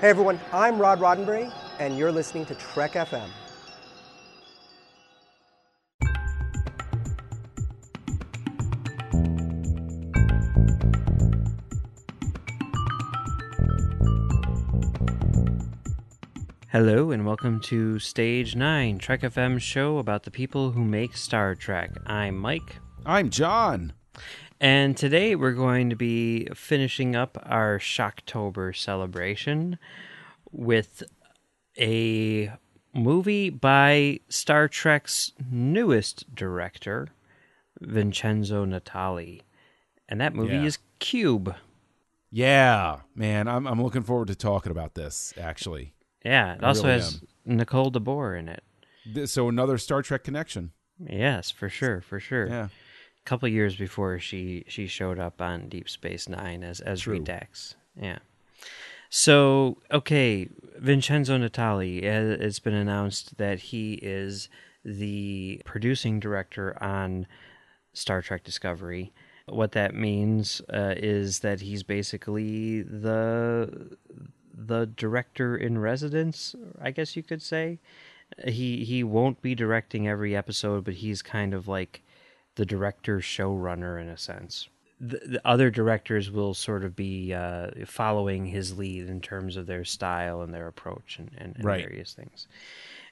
Hey everyone, I'm Rod Roddenberry, and you're listening to Trek FM. Hello and welcome to Stage 9, Trek FM show about the people who make Star Trek. I'm Mike. I'm John. And today we're going to be finishing up our Shocktober celebration with a movie by Star Trek's newest director, Vincenzo Natali. And that movie is Cube. Yeah, man, I'm looking forward to talking about this, actually. Yeah, it also has Nicole DeBoer in it. So another Star Trek connection. Yes, for sure. Yeah. A couple years before she showed up on Deep Space Nine as Redax. Yeah. So, okay, Vincenzo Natali, it's been announced that he is the producing director on Star Trek Discovery. What that means is that he's basically the director in residence, I guess you could say. He won't be directing every episode, but he's kind of like the director showrunner in a sense. The other directors will sort of be following his lead in terms of their style and their approach and various things.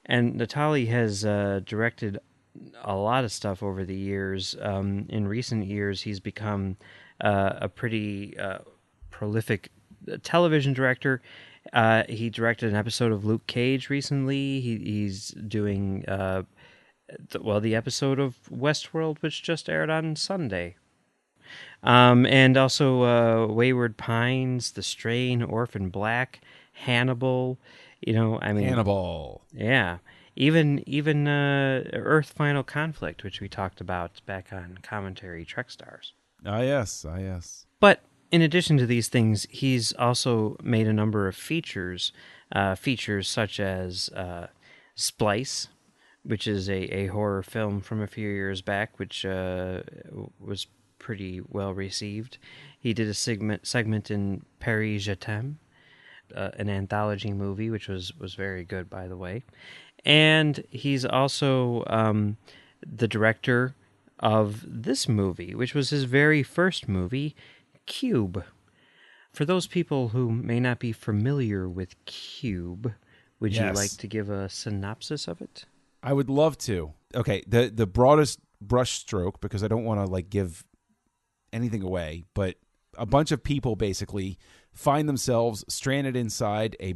And Natali has directed a lot of stuff over the years. In recent years, he's become a pretty prolific television director. He directed an episode of Luke Cage recently. He's doing the episode of Westworld, which just aired on Sunday. And also Wayward Pines, The Strain, Orphan Black, Hannibal. Hannibal. Yeah. Even Earth Final Conflict, which we talked about back on Commentary Trek Stars. Yes. But in addition to these things, he's also made a number of features such as Splice, which is a horror film from a few years back, which was pretty well received. He did a segment in Paris Je t'aime, an anthology movie, which was very good, by the way. And he's also the director of this movie, which was his very first movie, Cube. For those people who may not be familiar with Cube, would you like to give a synopsis of it? I would love to. Okay, the broadest brush stroke, because I don't want to give anything away, but a bunch of people basically find themselves stranded inside a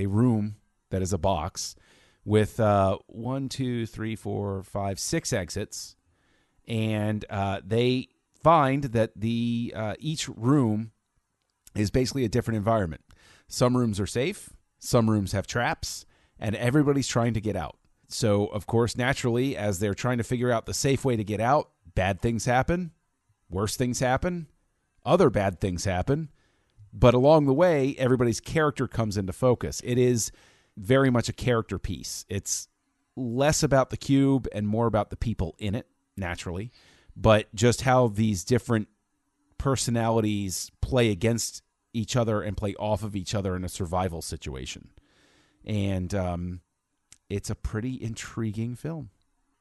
room that is a box with 6 exits, and they find that each room is basically a different environment. Some rooms are safe, some rooms have traps, and everybody's trying to get out. So, of course, naturally, as they're trying to figure out the safe way to get out, bad things happen, worse things happen, other bad things happen. But along the way, everybody's character comes into focus. It is very much a character piece. It's less about the cube and more about the people in it, naturally. But just how these different personalities play against each other and play off of each other in a survival situation. And it's a pretty intriguing film.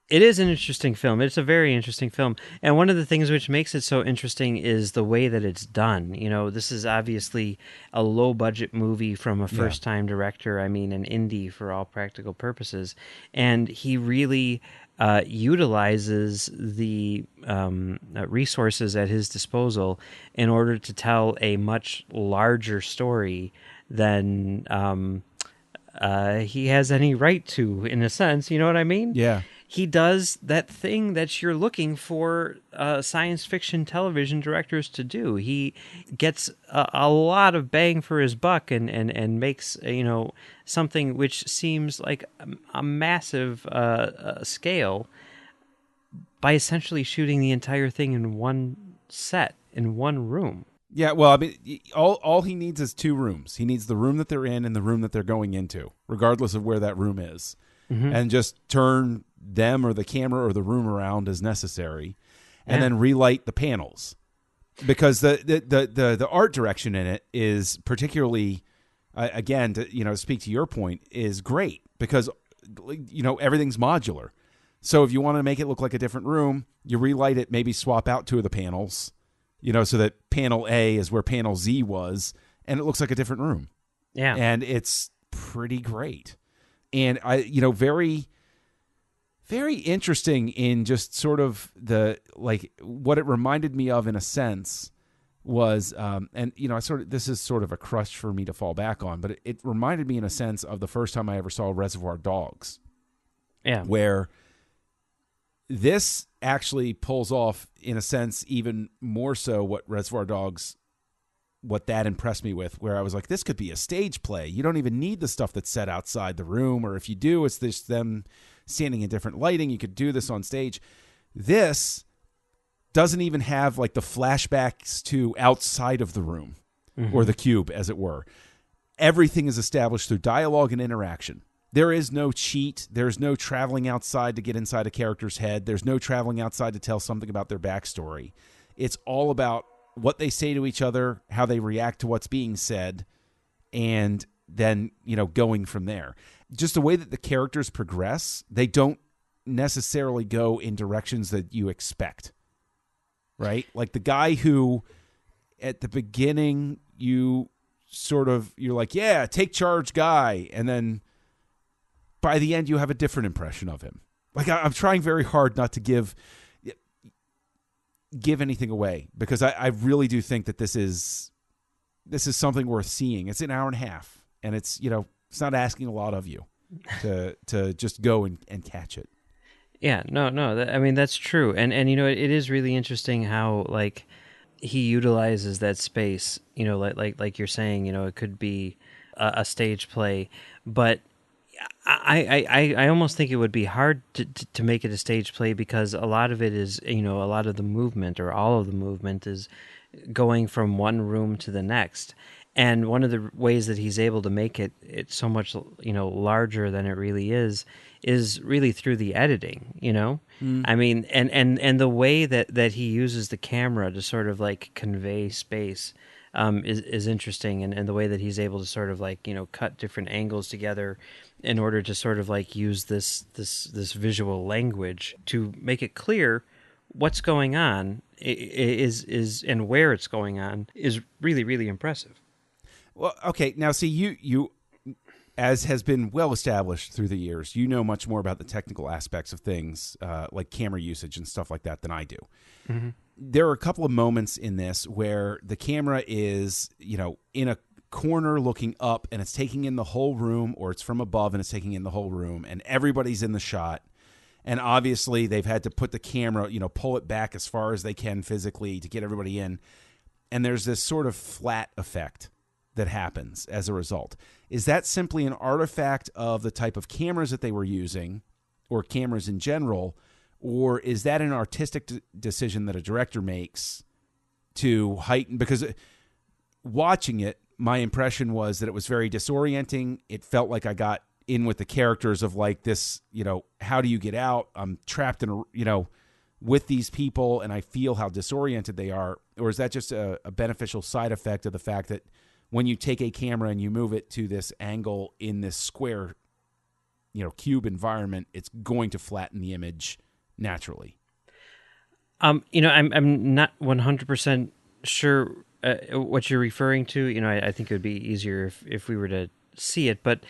It is an interesting film. It's a very interesting film. And one of the things which makes it so interesting is the way that it's done. This is obviously a low-budget movie from a first-time director. I mean, an indie for all practical purposes. And he really utilizes the resources at his disposal in order to tell a much larger story than he has any right to, in a sense. You know what I mean? Yeah. He does that thing that you're looking for science fiction television directors to do. He gets a lot of bang for his buck and makes something which seems like a massive scale by essentially shooting the entire thing in one set, in one room. Yeah, well, I mean, all he needs is 2 rooms. He needs the room that they're in and the room that they're going into, regardless of where that room is. Mm-hmm. And just turn them or the camera or the room around as necessary, and then relight the panels. Because the art direction in it is particularly again, to speak to your point, is great because everything's modular. So if you want to make it look like a different room, you relight it, maybe swap out 2 of the panels, so that panel A is where panel Z was, and it looks like a different room. Yeah. And it's pretty great. And very, very interesting in just sort of what it reminded me of in a sense was, this is sort of a crutch for me to fall back on, but it reminded me in a sense of the first time I ever saw Reservoir Dogs. Yeah. Where this actually pulls off, in a sense, even more so what that impressed me with, where I was like, this could be a stage play. You don't even need the stuff that's set outside the room, or if you do, it's just them standing in different lighting. You could do this on stage. This doesn't even have like the flashbacks to outside of the room or the cube, as it were. Everything is established through dialogue and interaction. There is no cheat. There's no traveling outside to get inside a character's head. There's no traveling outside to tell something about their backstory. It's all about what they say to each other, how they react to what's being said, and then, going from there. Just the way that the characters progress, they don't necessarily go in directions that you expect, right? Like the guy who, at the beginning, you're like, yeah, take charge guy, and then by the end, you have a different impression of him. Like I'm trying very hard not to give anything away, because I really do think that this is something worth seeing. It's an hour and a half, and it's not asking a lot of you to just go and catch it. Yeah, no. That's true, and it is really interesting how he utilizes that space. Like you're saying, it could be a stage play, but I almost think it would be hard to make it a stage play, because a lot of it is, a lot of the movement, or all of the movement, is going from one room to the next. And one of the ways that he's able to make it so much, larger than it really is really through the editing, I mean, and the way that he uses the camera to sort of convey space is interesting, and the way that he's able to sort of cut different angles together in order to sort of use this visual language to make it clear what's going on is and where it's going on is really, really impressive. Well, okay, now see, you as has been well established through the years, you know much more about the technical aspects of things, like camera usage and stuff like that, than I do. Mm-hmm. There are a couple of moments in this where the camera is, in a corner looking up, and it's taking in the whole room, or it's from above and it's taking in the whole room, and everybody's in the shot. And obviously they've had to put the camera, pull it back as far as they can physically to get everybody in. And there's this sort of flat effect that happens as a result. Is that simply an artifact of the type of cameras that they were using, or cameras in general, or is that an artistic decision that a director makes to heighten? Because watching it, my impression was that it was very disorienting. It felt like I got in with the characters of this, how do you get out? I'm trapped in with these people, and I feel how disoriented they are. Or is that just a beneficial side effect of the fact that when you take a camera and you move it to this angle in this square, cube environment, it's going to flatten the image naturally? I'm not 100% sure what you're referring to. I think it would be easier if we were to see it, but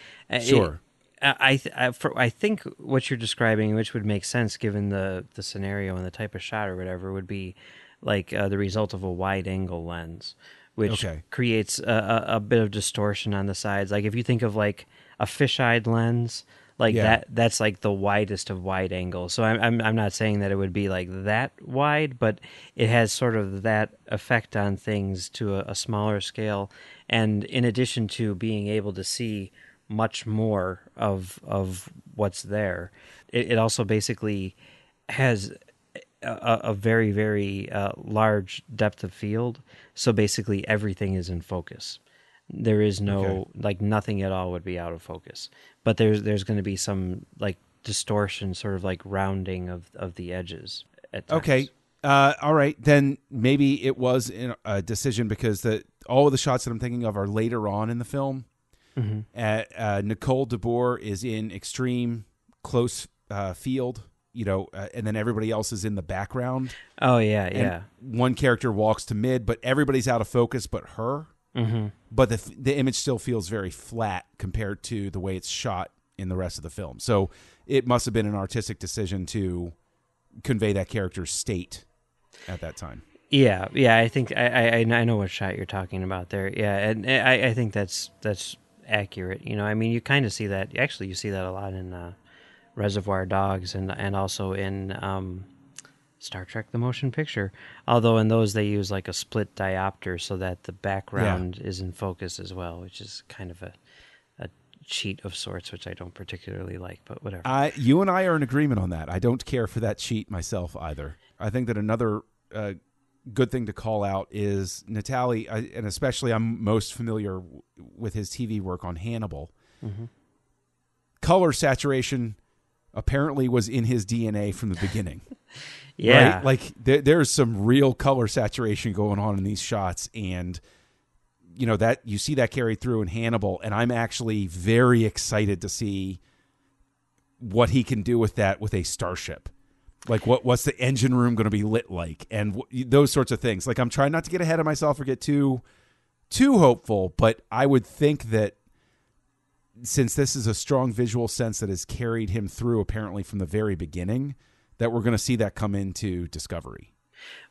sure. I think what you're describing, which would make sense given the scenario and the type of shot or whatever, would be the result of a wide angle lens, which creates a bit of distortion on the sides. Like if you think of a fisheye lens, that's the widest of wide angles. So I'm not saying that it would be that wide, but it has sort of that effect on things to a smaller scale. And in addition to being able to see much more of what's there, it also basically has a very, very large depth of field. So basically everything is in focus. There is no nothing at all would be out of focus, but there's going to be some distortion, sort of rounding of the edges at times. Okay. All right, then maybe it was a decision, because all of the shots that I'm thinking of are later on in the film, Nicole DeBoer is in extreme close field, and then everybody else is in the background. Oh, yeah. One character walks to mid, but everybody's out of focus but her. Mm-hmm. But the image still feels very flat compared to the way it's shot in the rest of the film. So it must have been an artistic decision to convey that character's state at that time. Yeah. I think I know what shot you're talking about there. Yeah, and I think that's accurate. I mean, you kind of see that. Actually, you see that a lot in Reservoir Dogs and also in Star Trek: The Motion Picture. Although in those they use like a split diopter so that the background is in focus as well, which is kind of a cheat of sorts, which I don't particularly like, but whatever. You and I are in agreement on that. I don't care for that cheat myself either. I think that another good thing to call out is Natali, and especially I'm most familiar with his TV work on Hannibal. Mm-hmm. Color saturation apparently was in his DNA from the beginning. Yeah. Right? Like there's some real color saturation going on in these shots, and that you see that carried through in Hannibal, and I'm actually very excited to see what he can do with that with a starship. Like what's the engine room going to be lit like, and those sorts of things. Like I'm trying not to get ahead of myself or get too hopeful, but I would think that since this is a strong visual sense that has carried him through apparently from the very beginning, that we're going to see that come into Discovery.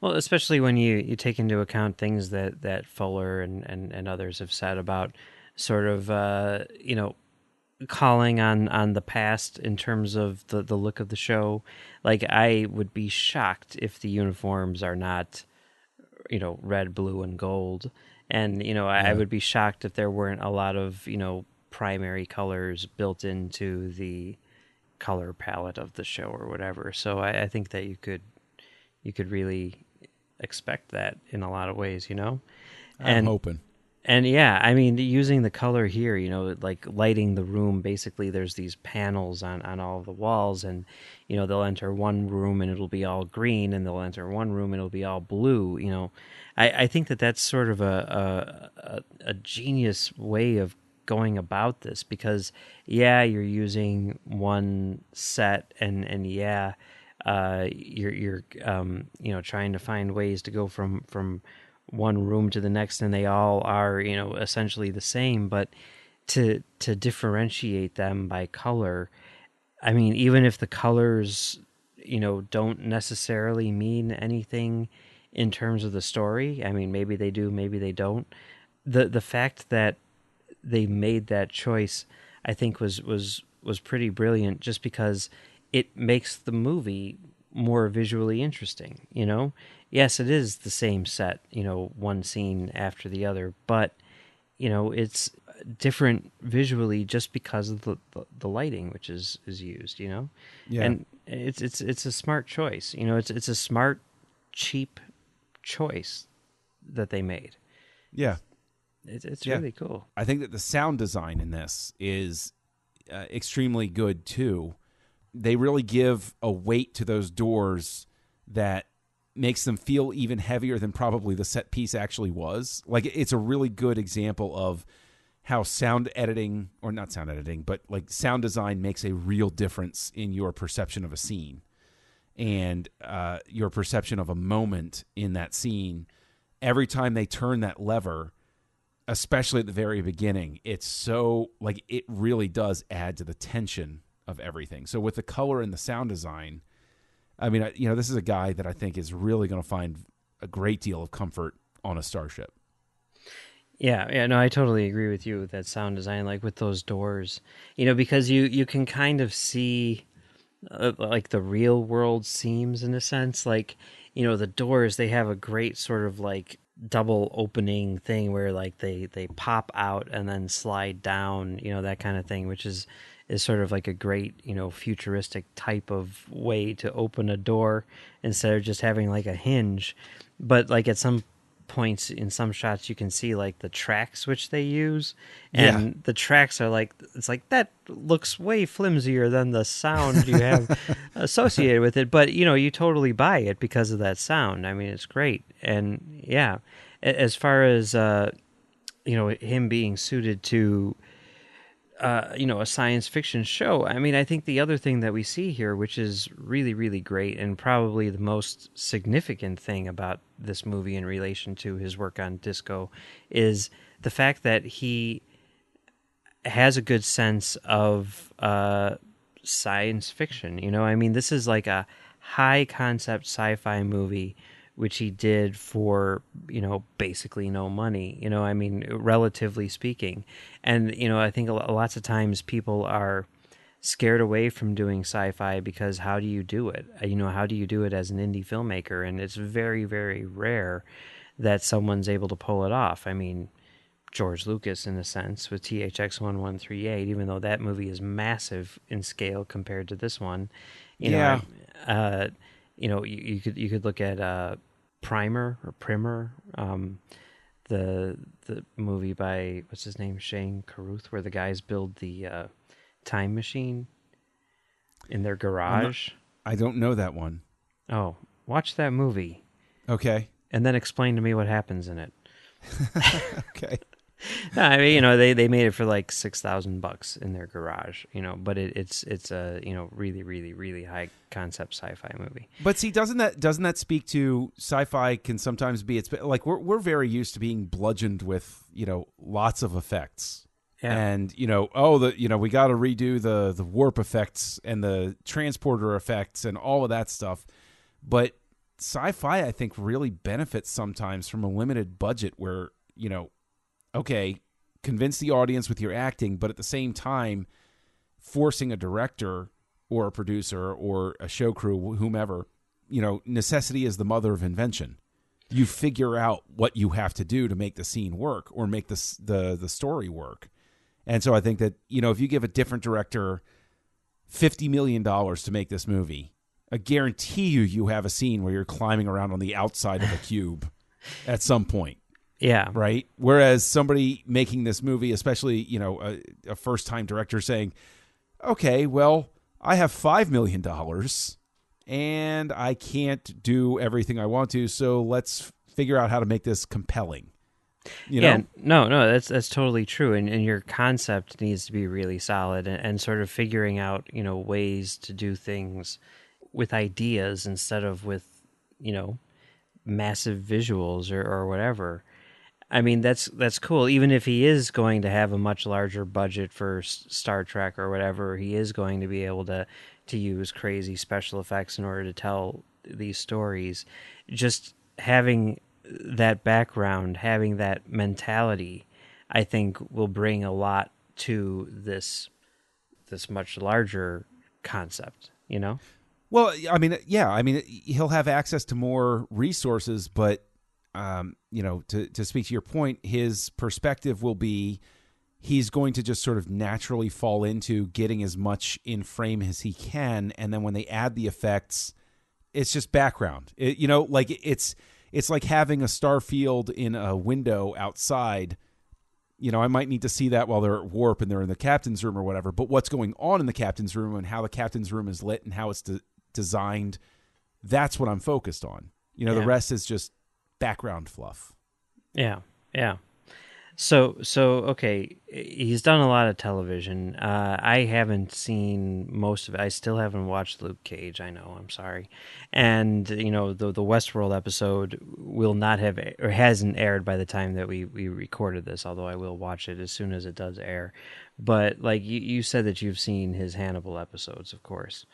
Well, especially when you take into account things that Fuller and others have said about sort of, calling on the past in terms of the look of the show. Like, I would be shocked if the uniforms are not, red, blue, and gold. And, I would be shocked if there weren't a lot of, primary colors built into the color palette of the show or whatever. So I think that you could really expect that in a lot of ways, I'm hoping. And yeah, I mean, using the color here, like lighting the room, basically there's these panels on all of the walls, and, they'll enter one room and it'll be all green, and they'll enter one room and it'll be all blue. I think that's sort of a genius way of going about this, because you're using one set and you're trying to find ways to go from one room to the next, and they all are essentially the same, but to differentiate them by color, I mean, even if the colors don't necessarily mean anything in terms of the story, I mean, maybe they do, maybe they don't, the fact that they made that choice, I think was pretty brilliant, just because it makes the movie more visually interesting. Yes, it is the same set, one scene after the other, but it's different visually just because of the lighting which is used. Yeah. And it's a smart choice. It's a smart, cheap choice that they made. Yeah. It's really cool. I think that the sound design in this is extremely good too. They really give a weight to those doors that makes them feel even heavier than probably the set piece actually was. Like, it's a really good example of how sound editing, or not sound editing, but like sound design makes a real difference in your perception of a scene and your perception of a moment in that scene. Every time they turn that lever, especially at the very beginning, it's so, like, it really does add to the tension of everything. So with the color and the sound design, I mean, this is a guy that I think is really going to find a great deal of comfort on a starship. Yeah, no, I totally agree with you with that sound design, like with those doors, because you can kind of see like the real world seams in a sense, like, the doors, they have a great sort of like double opening thing where like they pop out and then slide down, that kind of thing, which is sort of like a great, futuristic type of way to open a door instead of just having like a hinge. But like at some points in some shots, you can see like the tracks which they use, and the tracks are like, it's like, that looks way flimsier than the sound you have associated with it. But, you totally buy it because of that sound. I mean, it's great. And yeah, as far as, him being suited to a science fiction show. I mean, I think the other thing that we see here, which is really, really great, and probably the most significant thing about this movie in relation to his work on Disco, is the fact that he has a good sense of science fiction. I mean, this is like a high concept sci-fi movie, which he did for, basically no money, I mean, relatively speaking. And, I think lots of times people are scared away from doing sci-fi because how do you do it? How do you do it as an indie filmmaker? And it's very, very rare that someone's able to pull it off. I mean, George Lucas, in a sense, with THX 1138, even though that movie is massive in scale compared to this one. You could look at Primer, the movie by, what's his name, Shane Carruth, where the guys build the time machine in their garage. I don't know that one. Oh, watch that movie. Okay. And then explain to me what happens in it. Okay. No, I mean, they made it for like $6,000 in their garage, but it's a, really, really, really high concept sci-fi movie. But see, doesn't that speak to sci-fi can sometimes be, it's like we're very used to being bludgeoned with, lots of effects. Yeah. And, we got to redo the warp effects and the transporter effects and all of that stuff. But sci-fi, I think, really benefits sometimes from a limited budget where, okay, convince the audience with your acting, but at the same time, forcing a director or a producer or a show crew, whomever, necessity is the mother of invention. You figure out what you have to do to make the scene work or make the story work. And so I think that, if you give a different director $50 million to make this movie, I guarantee you have a scene where you're climbing around on the outside of a cube at some point. Yeah. Right. Whereas somebody making this movie, especially, a first-time director saying, okay, well, I have $5 million and I can't do everything I want to, so let's figure out how to make this compelling. Yeah, no, that's totally true. And your concept needs to be really solid and sort of figuring out, ways to do things with ideas instead of with, massive visuals or whatever. I mean, that's cool. Even if he is going to have a much larger budget for Star Trek or whatever, he is going to be able to use crazy special effects in order to tell these stories. Just having that background, having that mentality, I think will bring a lot to this much larger concept, Well, I mean, he'll have access to more resources, but to speak to your point, his perspective will be he's going to just sort of naturally fall into getting as much in frame as he can, and then when they add the effects, it's just background. It's like having a star field in a window outside. I might need to see that while they're at warp and they're in the captain's room or whatever, but what's going on in the captain's room and how the captain's room is lit and how it's designed, that's what I'm focused on. The rest is just background fluff. Yeah. So okay, he's done a lot of television. I haven't seen most of it. I still haven't watched Luke Cage. I know. I'm sorry. And the Westworld episode will not have or hasn't aired by the time that we recorded this. Although I will watch it as soon as it does air. But like you said that you've seen his Hannibal episodes, of course.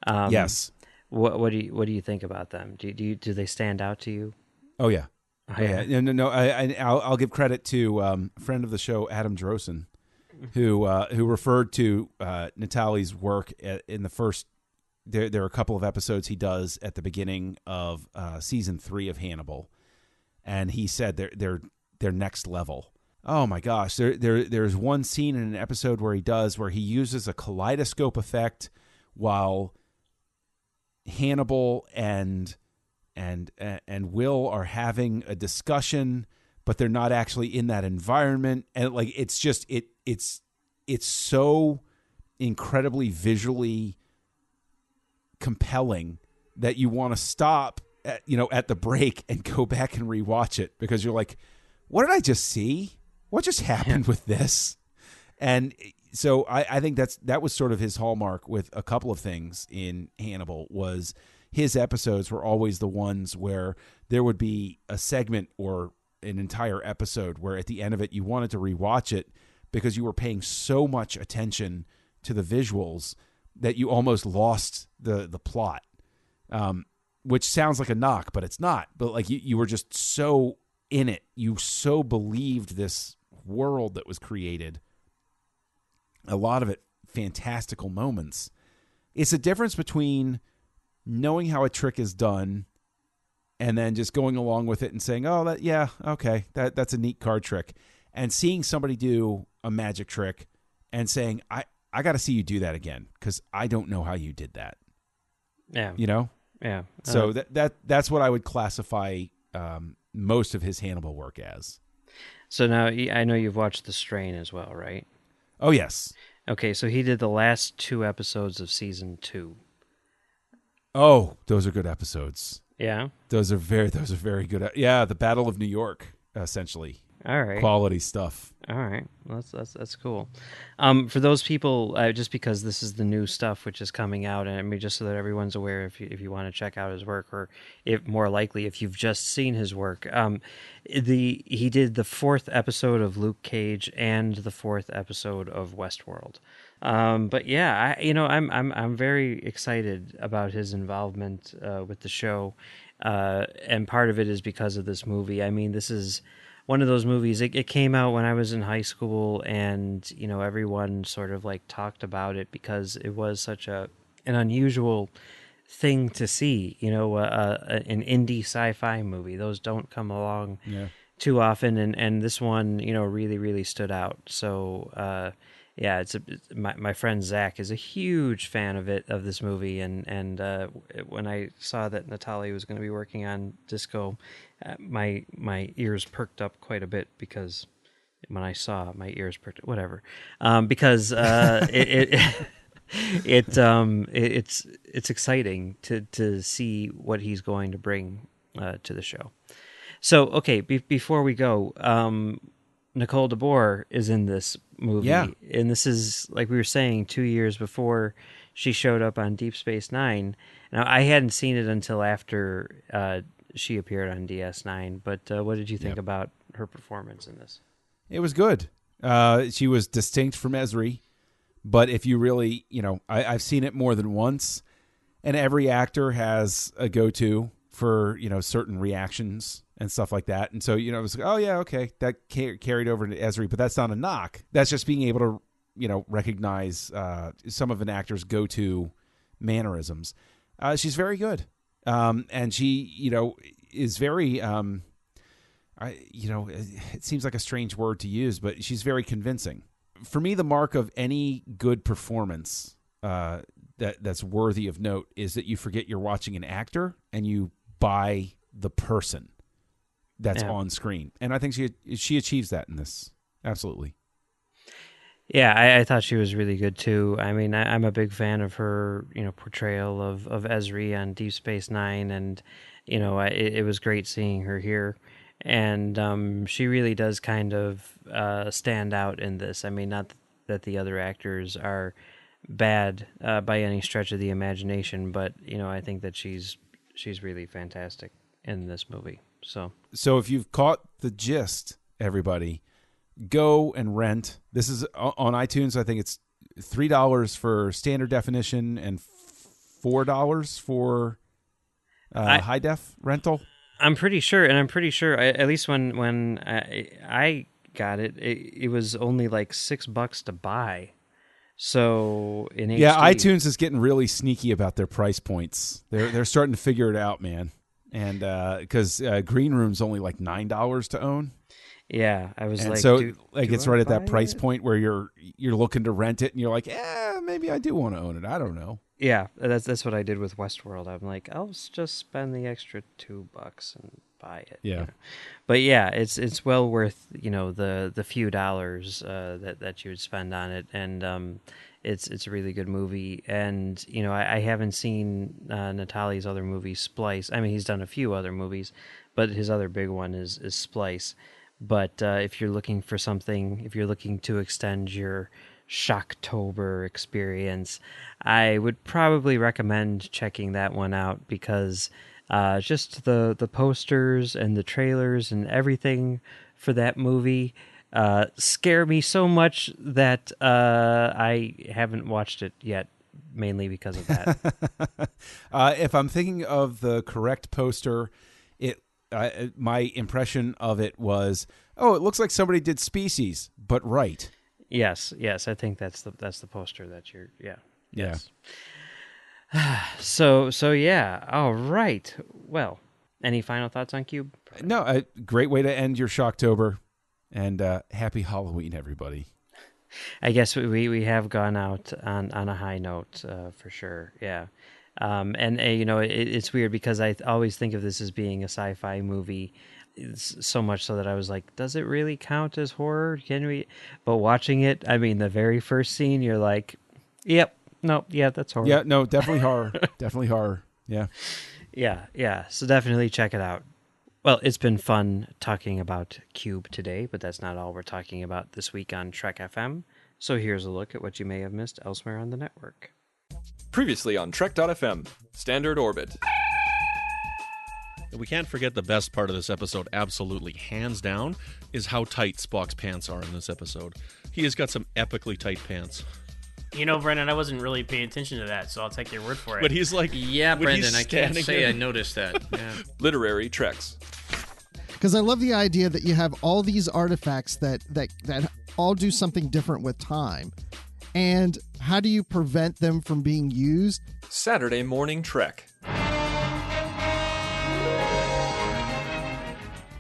Yes. What do you think about them? Do they stand out to you? Oh yeah. No. I'll give credit to a friend of the show, Adam Drosen, who referred to Natali's work in the first. There are a couple of episodes he does at the beginning of season 3 of Hannibal, and he said they're next level. Oh my gosh! There's one scene in an episode where he uses a kaleidoscope effect while Hannibal and Will are having a discussion, but they're not actually in that environment, and like it's so incredibly visually compelling that you want to stop at the break and go back and rewatch it because you're like, what did I just see? What just happened with this? And so I think that was sort of his hallmark with a couple of things in Hannibal. Was his episodes were always the ones where there would be a segment or an entire episode where at the end of it you wanted to rewatch it because you were paying so much attention to the visuals that you almost lost the plot, which sounds like a knock, but it's not. But like you were just so in it. You so believed this world that was created. A lot of it fantastical moments. It's a difference between knowing how a trick is done and then just going along with it and saying, oh, that's a neat card trick. And seeing somebody do a magic trick and saying, I got to see you do that again because I don't know how you did that. Yeah. You know? Yeah. So that's what I would classify most of his Hannibal work as. So now I know you've watched The Strain as well, right? Oh, yes. Okay, so he did the last 2 episodes of season 2. Oh, those are good episodes. Yeah? Those are very good. Yeah, the Battle of New York, essentially. All right. Quality stuff. All right. Well, that's cool. For those people, just because this is the new stuff which is coming out, and I mean, just so that everyone's aware, if you want to check out his work, or if more likely if you've just seen his work, he did the 4th episode of Luke Cage and the 4th episode of Westworld. But yeah, I'm very excited about his involvement with the show, and part of it is because of this movie. I mean, this is one of those movies. It came out when I was in high school, and everyone sort of like talked about it because it was such an unusual thing to see. An indie sci-fi movie. Those don't come along too often, and this one really, really stood out. So yeah, my friend Zach is a huge fan of this movie, and when I saw that Natali was going to be working on Disco, my ears perked up quite a bit because when I saw it, my ears perked, whatever, because it's exciting to see what he's going to bring to the show. So okay, before we go. Nicole DeBoer is in this movie, and this is, like we were saying, 2 years before she showed up on Deep Space Nine. Now, I hadn't seen it until after she appeared on DS9, but what did you think about her performance in this? It was good. She was distinct from Esri, but if you really, I've seen it more than once, and every actor has a go-to for, certain reactions and stuff like that. And so, it was like, oh yeah, okay, that carried over to Esri, but that's not a knock. That's just being able to, recognize some of an actor's go-to mannerisms. She's very good. And she, is very, it seems like a strange word to use, but she's very convincing. For me, the mark of any good performance that's worthy of note is that you forget you're watching an actor and you buy the person that's on screen. And I think she achieves that in this. Absolutely. Yeah, I thought she was really good too. I mean, I'm a big fan of her, portrayal of Esri on Deep Space Nine, and it was great seeing her here. And she really does kind of stand out in this. I mean, not that the other actors are bad by any stretch of the imagination, but I think that she's really fantastic in this movie. So if you've caught the gist, everybody, go and rent. This is on iTunes. I think it's $3 for standard definition and $4 for high def rental. I'm pretty sure, at least when I got it, it was only like $6 to buy. So in HD, iTunes is getting really sneaky about their price points. They're starting to figure it out, man. And because Green Room's only like $9 to own. Yeah, I was and like, so it's right at that price point where you're looking to rent it, and you're like, maybe I do want to own it. I don't know. Yeah, that's what I did with Westworld. I'm like, I'll just spend the extra $2 and buy it. Yeah, but yeah, it's well worth the few dollars that you would spend on it, and it's a really good movie. And I haven't seen Natali's other movie, Splice. I mean, he's done a few other movies, but his other big one is Splice. But if you're looking for something, if you're looking to extend your Shocktober experience, I would probably recommend checking that one out because just the posters and the trailers and everything for that movie scare me so much that I haven't watched it yet, mainly because of that. If I'm thinking of the correct poster, my impression of it was, oh, it looks like somebody did Species, but right. Yes, I think that's the poster that you're. Yeah. Yes. So yeah. All right. Well, any final thoughts on Cube? No, a great way to end your Shocktober, and happy Halloween, everybody. I guess we have gone out on a high note for sure. Yeah. It's weird because I always think of this as being a sci-fi movie. It's so much so that I was like, does it really count as horror? Can we? But watching it, I mean, the very first scene, you're like, yep, no, yeah, that's horror. Yeah, no, definitely horror. Definitely horror. Yeah. Yeah. So definitely check it out. Well, it's been fun talking about Cube today, but that's not all we're talking about this week on Trek FM. So here's a look at what you may have missed elsewhere on the network. Previously on Trek.fm, Standard Orbit. We can't forget the best part of this episode, absolutely, hands down, is how tight Spock's pants are in this episode. He has got some epically tight pants. You know, Brendan, I wasn't really paying attention to that, so I'll take your word for it. But he's like... Yeah, Brendan, I can't say I noticed that. Yeah. Literary Treks. Because I love the idea that you have all these artifacts that all do something different with time. And how do you prevent them from being used? Saturday Morning Trek.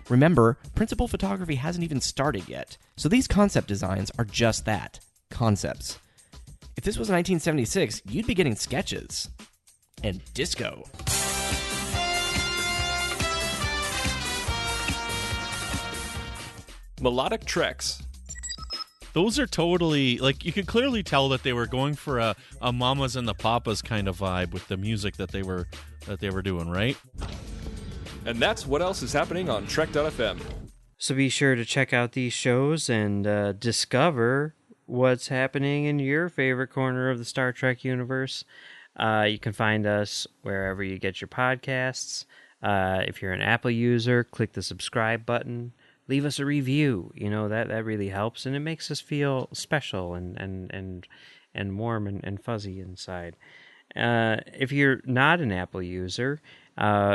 Remember, principal photography hasn't even started yet, so these concept designs are just that, concepts. If this was 1976, you'd be getting sketches. And disco. Melodic Treks. Those are totally, like, you could clearly tell that they were going for a Mamas and the Papas kind of vibe with the music that they were doing, right? And that's what else is happening on Trek.fm. So be sure to check out these shows and discover what's happening in your favorite corner of the Star Trek universe. You can find us wherever you get your podcasts. If you're an Apple user, click the subscribe button. Leave us a review. You know, that really helps, and it makes us feel special and warm and fuzzy inside. If you're not an Apple user,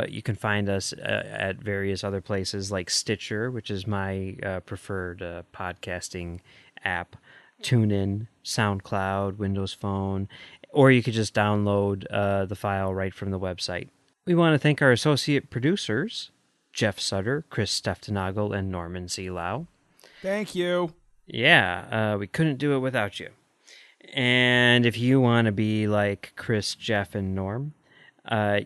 you can find us at various other places like Stitcher, which is my preferred podcasting app, TuneIn, SoundCloud, Windows Phone, or you could just download the file right from the website. We want to thank our associate producers, Jeff Sutter, Chris Stenftenagel, and Norman C. Lau. Thank you. Yeah, we couldn't do it without you. And if you want to be like Chris, Jeff, and Norm,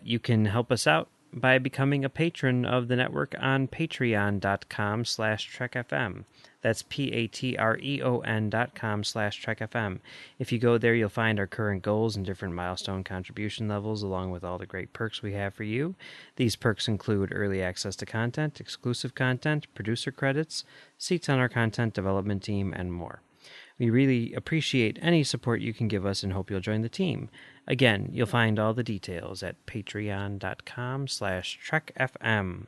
you can help us out by becoming a patron of the network on patreon.com/trekfm. That's patreon.com/trekfm. If you go there, you'll find our current goals and different milestone contribution levels, along with all the great perks we have for you. These perks include early access to content, exclusive content, producer credits, seats on our content development team, and more. We really appreciate any support you can give us and hope you'll join the team. Again, you'll find all the details at patreon.com/trekfm.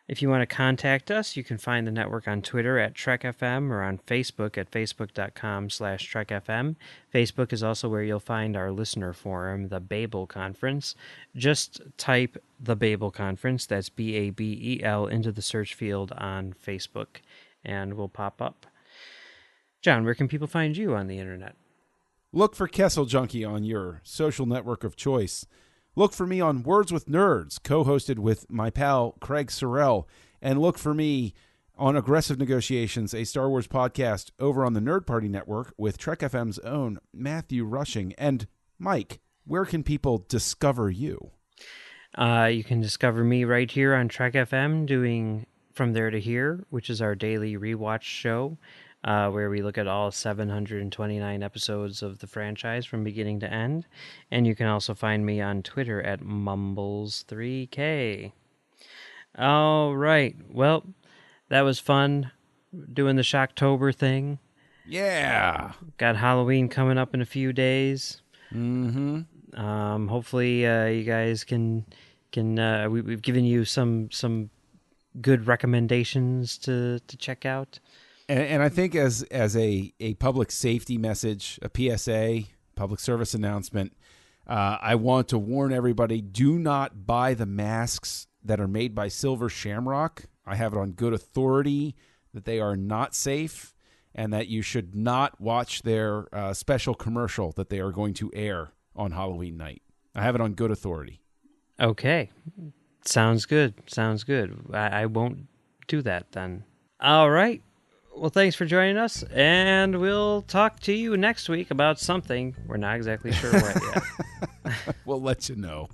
If you want to contact us, you can find the network on Twitter at TrekFM or on Facebook at facebook.com/TrekFM. Facebook is also where you'll find our listener forum, the Babel Conference. Just type the Babel Conference, that's Babel, into the search field on Facebook, and we'll pop up. John, where can people find you on the internet? Look for Kessel Junkie on your social network of choice. Look for me on Words with Nerds, co-hosted with my pal Craig Sorrell. And look for me on Aggressive Negotiations, a Star Wars podcast over on the Nerd Party Network with Trek FM's own Matthew Rushing. And Mike, where can people discover you? You can discover me right here on Trek FM doing From There to Here, which is our daily rewatch show. Where we look at all 729 episodes of the franchise from beginning to end. And you can also find me on Twitter at Mumbles3K. All right. Well, that was fun doing the Shocktober thing. Yeah. Got Halloween coming up in a few days. Mm-hmm. Hopefully, you guys can we've given you some good recommendations to check out. And I think as a public safety message, a PSA, public service announcement, I want to warn everybody: do not buy the masks that are made by Silver Shamrock. I have it on good authority that they are not safe, and that you should not watch their special commercial that they are going to air on Halloween night. I have it on good authority. Okay. Sounds good. I won't do that then. All right. Well, thanks for joining us, and we'll talk to you next week about something. We're not exactly sure what yet. We'll let you know.